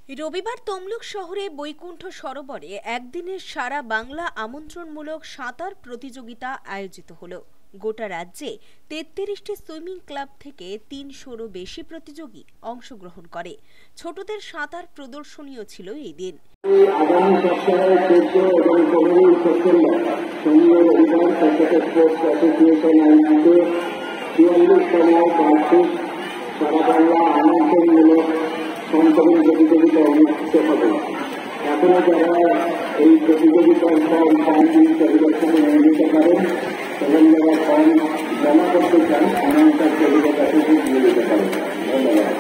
রবিবার তমলুক শহরে বৈকুণ্ঠ সরোবরে একদিনের সারা বাংলা আমন্ত্রণমূলক সাঁতার প্রতিযোগিতা আয়োজিত হলো। গোটা রাজ্যে ৩৩টি সুইমিং ক্লাব থেকে ৩০০রও বেশি প্রতিযোগী অংশগ্রহণ করে। ছোটদের সাঁতার প্রদর্শনীও ছিল এই দিন। সংকলন প্রতিযোগিতা অনুষ্ঠিত হবে। এখনো যারা এই প্রতিযোগিতার ফর্ম পরিদর্শনে নিতে পারেন এবং যারা ফর্ম জমা করতে চান অনামিকার প্রতিযোগিতা থেকে দিয়ে দিতে পারেন। ধন্যবাদ।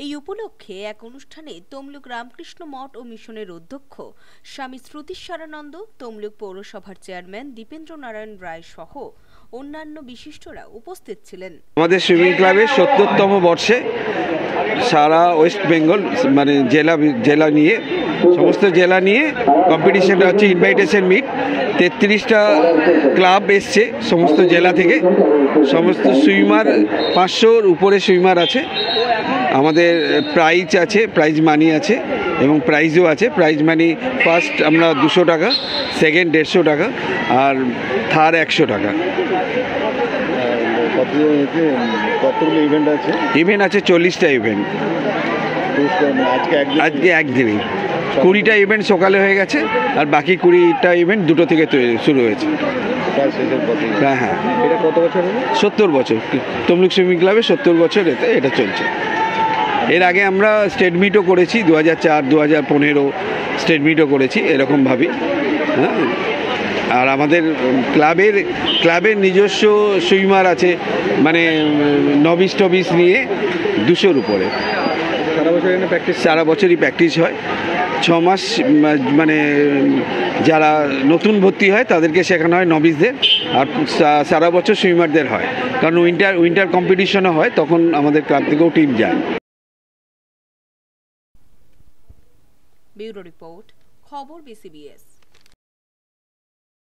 এই উপলক্ষে এক অনুষ্ঠানে তমলুক রামকৃষ্ণ মঠ ও মিশনের অধ্যক্ষ স্বামী শ্রুতিস্বরানন্দ, তমলুক পৌরসভার চেয়ারম্যান দীপেন্দ্র নারায়ণ রায় সহ অন্যান্য বিশিষ্টরা উপস্থিত ছিলেন। আমাদের সুইমিং ক্লাবের ৭০তম বর্ষে সারা ওয়েস্ট বেঙ্গল মানে জেলা নিয়ে সমস্ত জেলা নিয়ে কম্পিটিশনটা হচ্ছে ইনভাইটেশন মিট। ৩৩টা ক্লাব এসছে সমস্ত জেলা থেকে। সমস্ত সুইমার ৫০০-র উপরে সুইমার আছে। আমাদের প্রাইজ আছে, প্রাইজ মানি আছে এবং প্রাইজও আছে। প্রাইজ মানি ফার্স্ট আমরা ২০০ টাকা, সেকেন্ড ১৫০ টাকা আর থার্ড ১০০ টাকা। কতগুলো ইভেন্ট আছে? ইভেন্ট আছে ৪০টা ইভেন্ট আজকে একদিনেই। ২০টা ইভেন্ট সকালে হয়ে গেছে আর বাকি ২০টা ইভেন্ট ২টো থেকে শুরু হয়েছে। হ্যাঁ হ্যাঁ, এটা কত বছর? ৭০ বছর। তমলুক সুইমিং ক্লাবে ৭০ বছর এটা চলছে। এর আগে আমরা স্টেট মিটও করেছি, ২০০৪, ২০১৫ স্টেট মিটও করেছি এরকমভাবেই। হ্যাঁ, আর আমাদের ক্লাবের নিজস্ব সুইমার আছে, মানে নবিস টবিস নিয়ে ২০০-র উপরে। সারা বছরই প্র্যাকটিস হয়। ৬ মাস মানে যারা নতুন ভর্তি হয় তাদেরকে শেখানো হয় নবিসদের, আর সারা বছর সুইমারদের হয়। কারণ উইন্টার কম্পিটিশনও হয়, তখন আমাদের ক্লাব থেকেও টিম যায়। ব্যুরো রিপোর্ট, খবর BCBS।